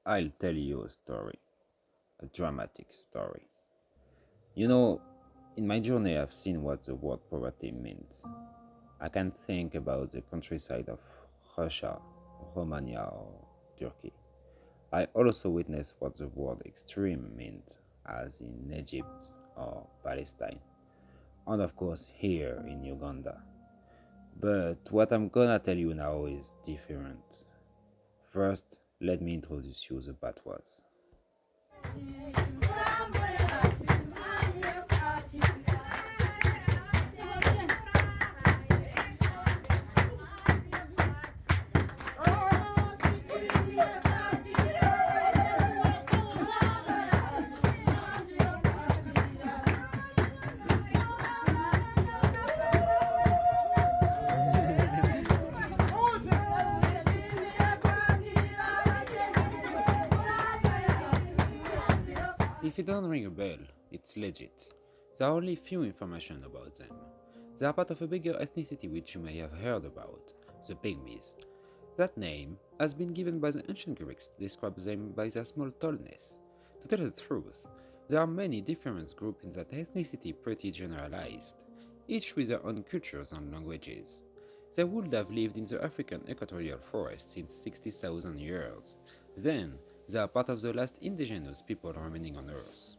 I'll tell you a story, a dramatic story. You know, in my journey, I've seen what the word poverty means. I can think about the countryside of Russia, Romania, or Turkey. I also witnessed what the word extreme meant, as in Egypt or Palestine, and of course here in Uganda. But what I'm gonna tell you now is different. First, let me introduce you the bawtas. If it don't ring a bell, it's legit. There are only few information about them. They are part of a bigger ethnicity which you may have heard about, the Pygmies. That name has been given by the ancient Greeks to describe them by their small tallness. To tell the truth, there are many different groups in that ethnicity pretty generalized, each with their own cultures and languages. They would have lived in the African equatorial forest since 60,000 years. Then, they are part of the last indigenous people remaining on Earth.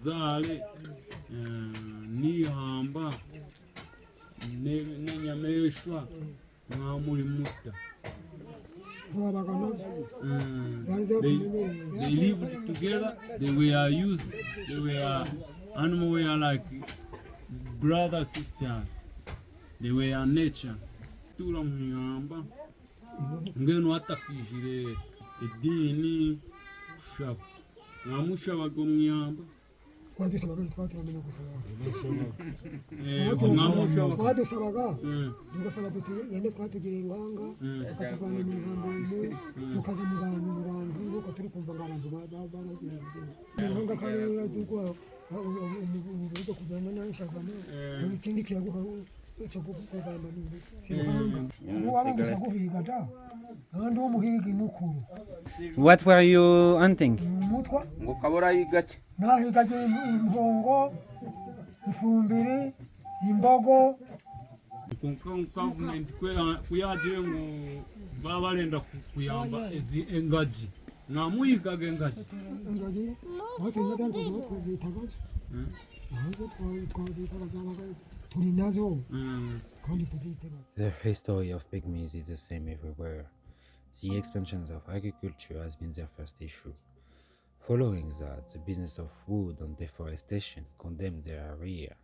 Zale nihamba nenyameshwa mwamuri mutta. They lived together. They were animal were like brothers sisters. They were nature. Tura mwamba ngeno atakishire idini shap namusha bagomyamba Quando twaturamenya gusaba namusha tugasaba tuti yende twatugiriye iruhanga tukatuvana mu mihambo tukaza mu bantu nuko turi kumva ngo abantu baragira iruhanga kandi yaduko umuvugo kujyana n'ishagano ikindi kiyaguha cyo kuvana n'ibindi guhiga da abandi bo muhigi mukuru. What were you hunting? Mutwa ngo kabura yigace nahigaje impongo ifumbire imbogo government kuyaje ngo babarenda kuyamba engaji namuyigaga engaji wote nyatanto twazitagaje ahubwo twazitagaje turi nazo kandi tuzitagaje. The history of pygmies is the same everywhere. The expansion of agriculture has been their first issue. Following that, the business of wood and deforestation condemned their area.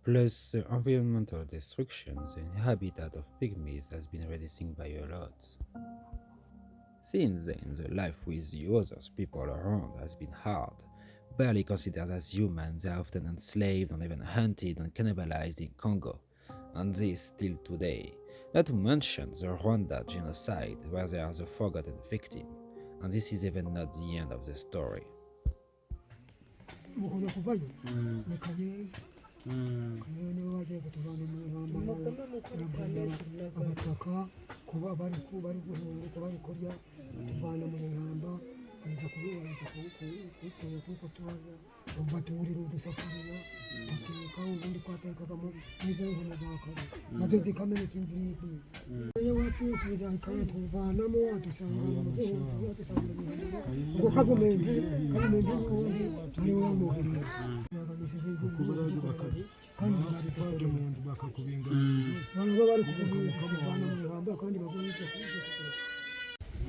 Plus, the environmental destruction, the habitat of pygmies has been reducing by a lot. Since then, the life with the other people around has been hard. Barely considered as human, they are often enslaved and even hunted and cannibalized in Congo, and this still today. Not to mention the Rwanda genocide, where they are the forgotten victim, and this is even not the end of the story.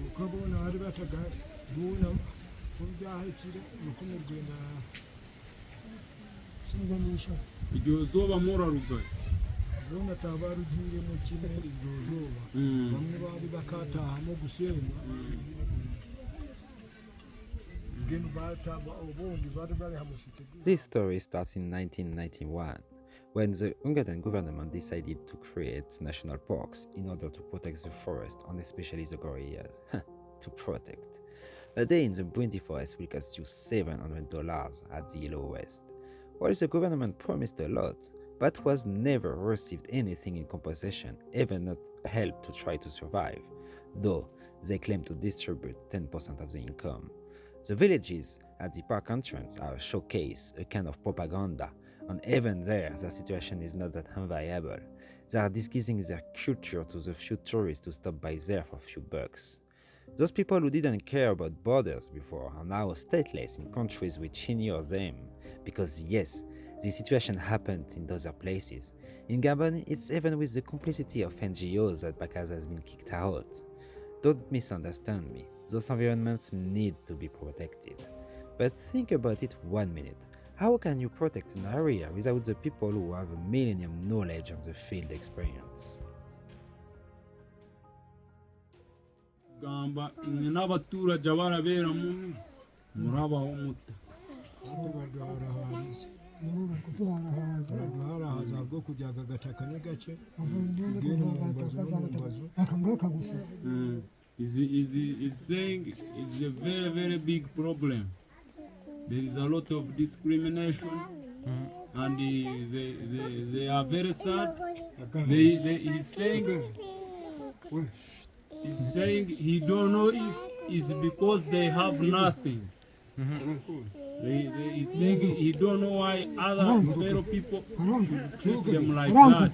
ukabona bari bataga buna kubyahekire nukumirwenda singanisha iryo zoba mora rugaye bona tabarugiye mu kino izozoba bamwe bari bakataha mu gusenga ngene bataba obundi bari bari hamushitse. This story starts in 1991, when the Hungarian government decided to create national parks in order to protect the forest, and especially the gorillas. To protect. A day in the Bundy forest will cost you $700 at the Yellow West. While the government promised a lot, but was never received anything in compensation, even not help to try to survive, though they claim to distribute 10% of the income. The villages at the park entrance are a showcase, a kind of propaganda, and even there the situation is not that enviable. They are disguising their culture to the few tourists who stop by there for a few bucks. Those people who didn't care about borders before are now stateless in countries which ignore them, because yes, the situation happened in other places. In Gabon, it's even with the complicity of NGOs that Bawtas has been kicked out. Don't misunderstand me, those environments need to be protected. But think about it 1 minute. How can you protect an area without the people who have a millennium knowledge and the field experience? Gamba n'abaturage barabera murabaho muta harahaza bwo kujyaga gataka ni gake akangaka gusa. is saying it's a very very big problem. There is a lot of discrimination, and they are very sad. He's saying he don't know if it's because they have nothing. He's saying he don't know why other fellow people should treat them like that.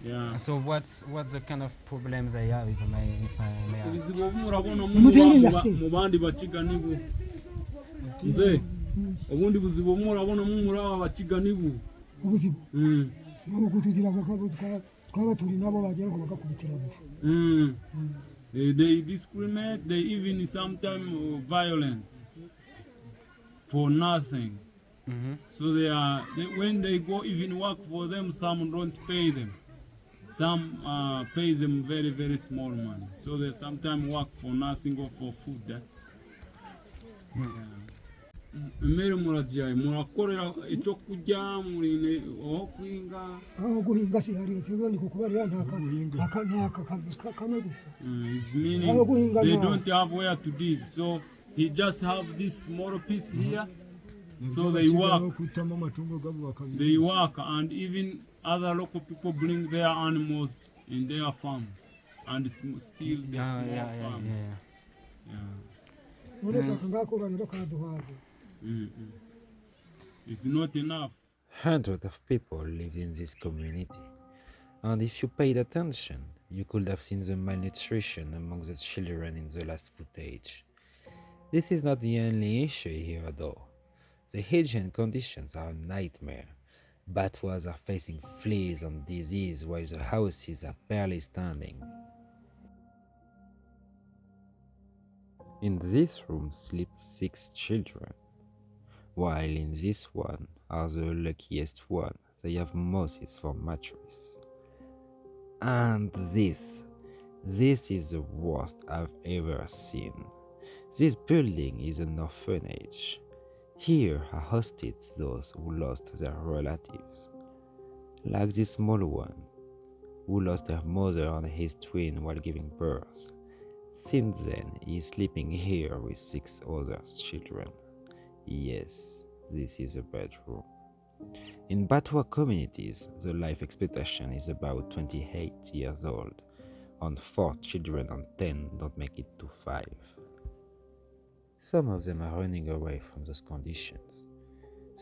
Yeah. So what's the kind of problems they have, if I may ask? Ibizibu murabona mu bandi bakiga nibo. Nze ubundi buzibu murabona mu muraba bakiga nibo. Ubuzibu. Nabo kutuzira twaba turi nabo bagera ko bagakubitira gusa. They discriminate, they even sometimes violent for nothing. So when they go even work for them, some don't pay them. Some pay them very very small money. So they sometimes work for nothing or for food. Mmere murajyaye murakorera icyo kujya muri aho kwinga aho guhinga si hari siboni kukubarira nta kamwe gusa. Meaning they don't have where to dig, so he just have this small piece here. So they work, and even other local people bring their animals in their farm, and still the small farm. It's not enough. Hundreds of people live in this community, and if you paid attention, you could have seen the malnutrition among the children in the last footage. This is not the only issue here though. The hygiene conditions are a nightmare. Bawtas are facing fleas and disease while the houses are barely standing. In this room sleep 6 children, while in this one are the luckiest one. They have mosses for mattress. And this is the worst I've ever seen. This building is an orphanage. Here are hosted those who lost their relatives, like this small one, who lost her mother and his twin while giving birth. Since then, he is sleeping here with 6 other children. Yes, this is a bedroom. In Bawtas communities, the life expectancy is about 28 years old, and 4 children and 10 don't make it to 5. Some of them are running away from those conditions.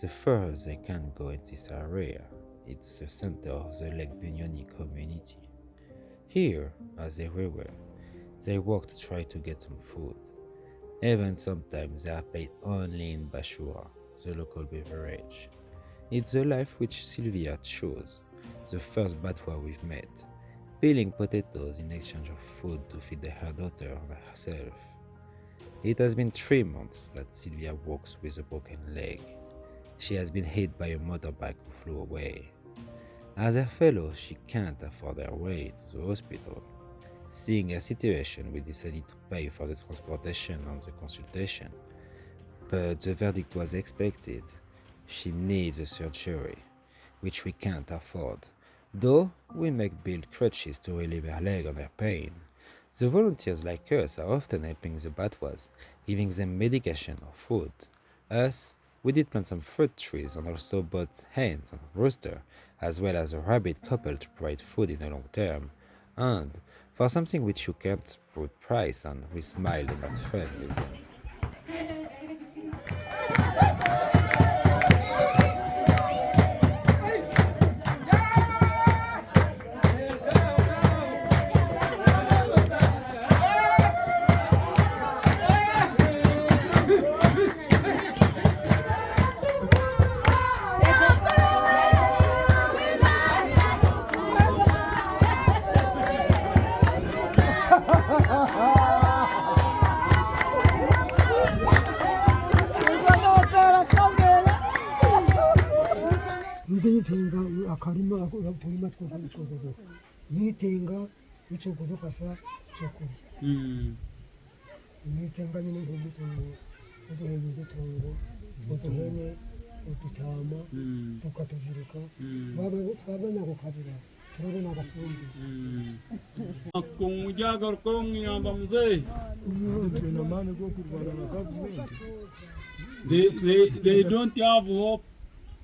The furthest they can go in this area, it's the center of the Lake Bunyoni community. Here, as everywhere, they work to try to get some food. Even sometimes they are paid only in bashura, the local beverage. It's the life which Sylvia chose, the first Bawtas we've met, peeling potatoes in exchange of food to feed her daughter and herself. It has been 3 months that Sylvia walks with a broken leg. She has been hit by a motorbike who flew away. As her fellow, she can't afford her way to the hospital. Seeing her situation, we decided to pay for the transportation and the consultation. But the verdict was expected. She needs a surgery, which we can't afford. Though we make build crutches to relieve her leg and her pain. The volunteers like us are often helping the bawtas, giving them medication or food. Us, we did plant some fruit trees and also bought hens and rooster, as well as a rabbit couple to provide food in the long term. And for something which you can't put price on, we smiled and got friendly with them. Nitenga akarima kurima tw'ubucogozo nitenga icogozo fasa cokuri nitenga nyine nk'umutungo uduhene udutungo uduhene udutama tukatuzirika twabana kukabira turabona agafundi Asikujaga kongi amba mzee. tuna mani go kurwana na government. They don't have hope.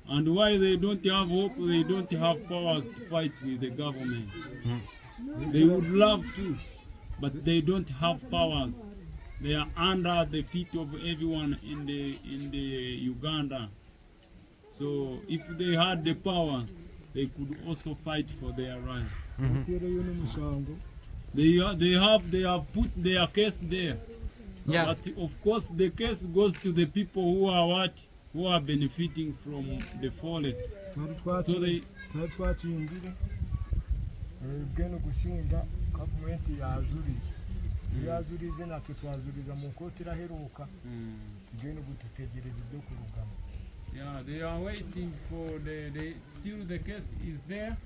And why they don't have hope, they don't have powers to fight with the government. They would love to, but they don't have powers. They are under the feet of everyone in the Uganda. So if they had the power, they could also fight for their rights. They have put their case there. Yeah. But of course the case goes to the people who are what? Who are benefiting from the forest. So they twatindire geno gusinda government yazurize natwe twazuriza mu koti iraheruka geno gututegereza ibyo kurugama. Yeah, they are waiting for still the case is there.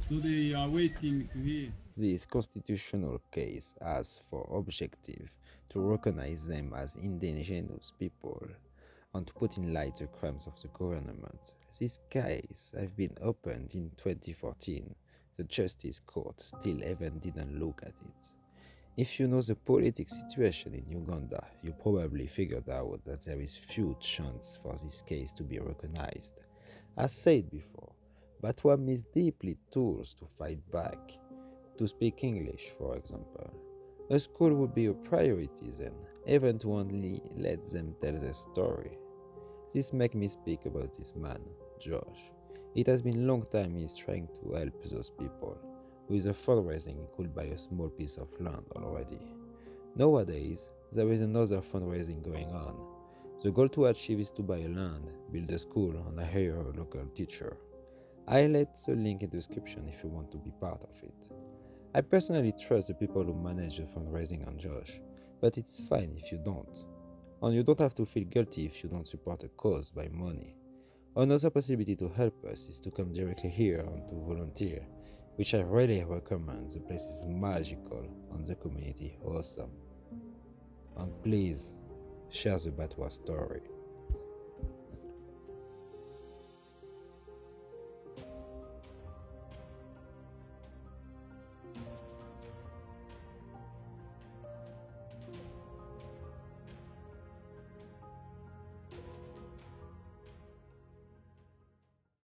So they are waiting to hear. This constitutional case has for objective to recognize them as indigenous people and to put in light the crimes of the government. This case has been opened in 2014. The Justice Court still even didn't look at it. If you know the political situation in Uganda, you probably figured out that there is few chance for this case to be recognized. As said before, Batwa needs deeply tools to fight back, to speak English, for example. A school would be a priority then, even to only let them tell their story. This makes me speak about this man, Josh. It has been a long time he's trying to help those people. With a fundraising, he could buy a small piece of land already. Nowadays, there is another fundraising going on. The goal to achieve is to buy a land, build a school, and hire a local teacher. I'll let the link in the description if you want to be part of it. I personally trust the people who manage the fundraising on Josh, but it's fine if you don't. And you don't have to feel guilty if you don't support a cause by money. Another possibility to help us is to come directly here and to volunteer, which I really recommend. The place is magical and the community awesome. And please, share the Batwa story.